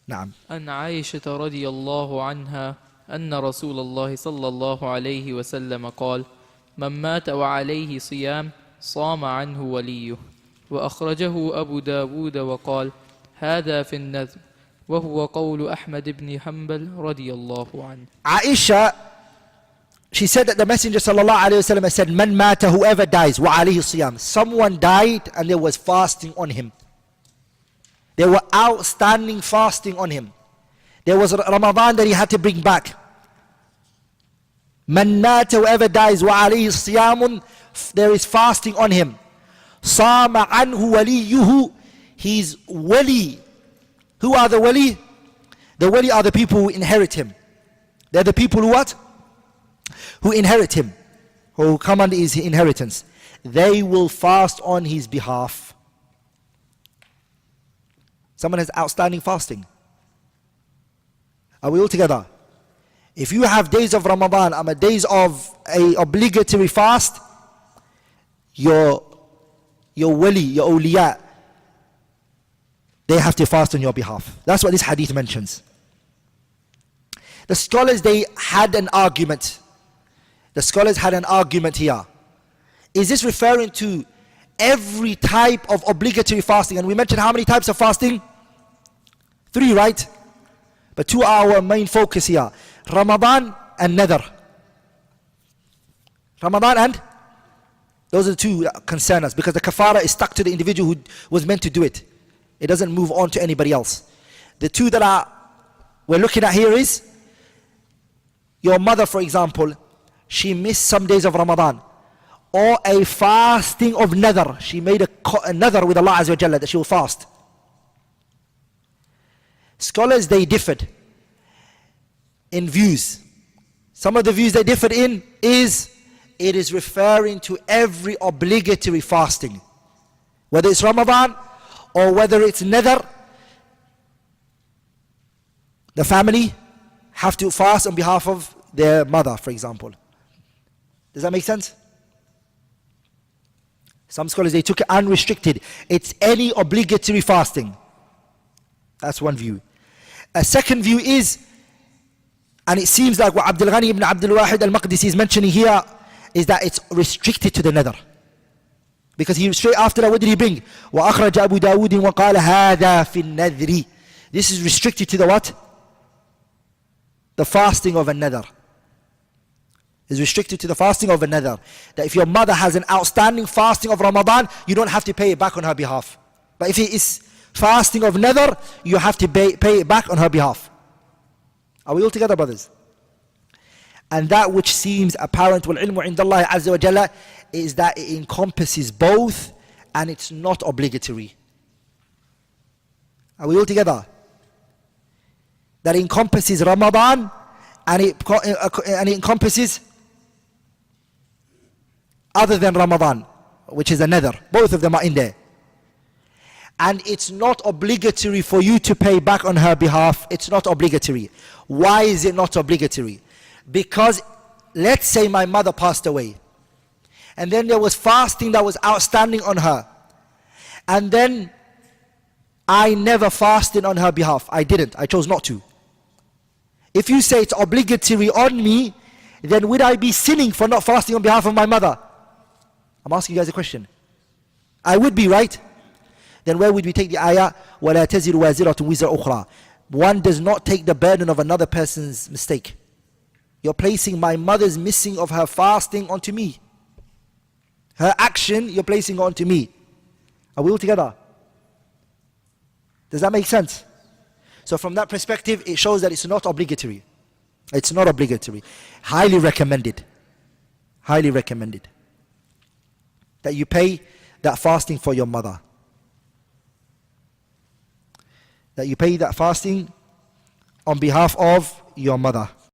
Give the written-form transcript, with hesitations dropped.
نعم. عن عائشة رضي الله عنها أن رسول الله صلى الله عليه وسلم قال: من مات وعليه صيام صام عنه وليه. وأخرجه أبو داود وقال: هذا في النذر، وهو قول أحمد بن حنبل رضي الله عنه. Aisha, she said that the Messenger sallallahu alayhi wa sallam said, Man mata, whoever dies, wa alayhi siyam. Someone died and there was fasting on him. There were outstanding fasting on him. There was Ramadan that he had to bring back. Man mata, whoever dies, wa alayhi siyamun, there is fasting on him. Sama anhu waliyuhu, he's wali. Who are the wali? The wali are the people who inherit him. They're the people who what? Who inherit him, who come under his inheritance. They will fast on his behalf. Someone has outstanding fasting. Are we all together? If you have days of Ramadan and days of a obligatory fast, your wali, your awliya, they have to fast on your behalf. That's what this hadith mentions. The scholars, they had an argument. The scholars had an argument here. Is this referring to every type of obligatory fasting? And we mentioned how many types of fasting? 3, right? But 2 are our main focus here. Ramadan and Nadr. Ramadan and? Those are the 2 that concern us, because the kafara is stuck to the individual who was meant to do it. It doesn't move on to anybody else. The 2 that we're looking at here is your mother, for example, she missed some days of Ramadan, or a fasting of Nadr. She made a Nadr with Allah Azza wa Jalla that she will fast. Scholars, they differed in views. Some of the views they differed in is it is referring to every obligatory fasting, whether it's Ramadan or whether it's Nadr. The family have to fast on behalf of their mother, for example. Does that make sense? Some scholars, they took it unrestricted. It's any obligatory fasting. That's one view. A second view is, and it seems like what Abdul Ghani ibn Abdul Wahid al-Maqdisi is mentioning here, is that it's restricted to the Nadr. Because he straight after that, what did he bring? وَأَخْرَجَ أَبُو دَاوُودٍ وَقَالَ هَذَا فِي النَّذْرِ. This is restricted to the what? The fasting of a Nadr. Is restricted to the fasting of a Nadr. That if your mother has an outstanding fasting of Ramadan, you don't have to pay it back on her behalf. But if it is fasting of Nadr, you have to pay it back on her behalf. Are we all together, brothers? And that which seems apparent, وَالْعِلْمُ عِنْدَ اللَّهِ عَزَّ وَجَلَّ, is that it encompasses both and it's not obligatory. Are we all together? That encompasses Ramadan and it encompasses other than Ramadan, which is a Nadr. Both of them are in there. And it's not obligatory for you to pay back on her behalf. It's not obligatory. Why is it not obligatory? Because let's say my mother passed away, and then there was fasting that was outstanding on her, and then I never fasted on her behalf. I didn't. I chose not to. If you say it's obligatory on me, then would I be sinning for not fasting on behalf of my mother? I'm asking you guys a question. I would be, right? Then where would we take the ayah? وَلَا تَزِرُ وَازِرَةٌ وِزْرَ أُخْرَى. One does not take the burden of another person's mistake. You're placing my mother's missing of her fasting onto me. Her action, you're placing onto me. Are we all together? Does that make sense? So from that perspective, it shows that it's not obligatory. It's not obligatory. Highly recommended. Highly recommended. That you pay that fasting for your mother. That you pay that fasting on behalf of your mother.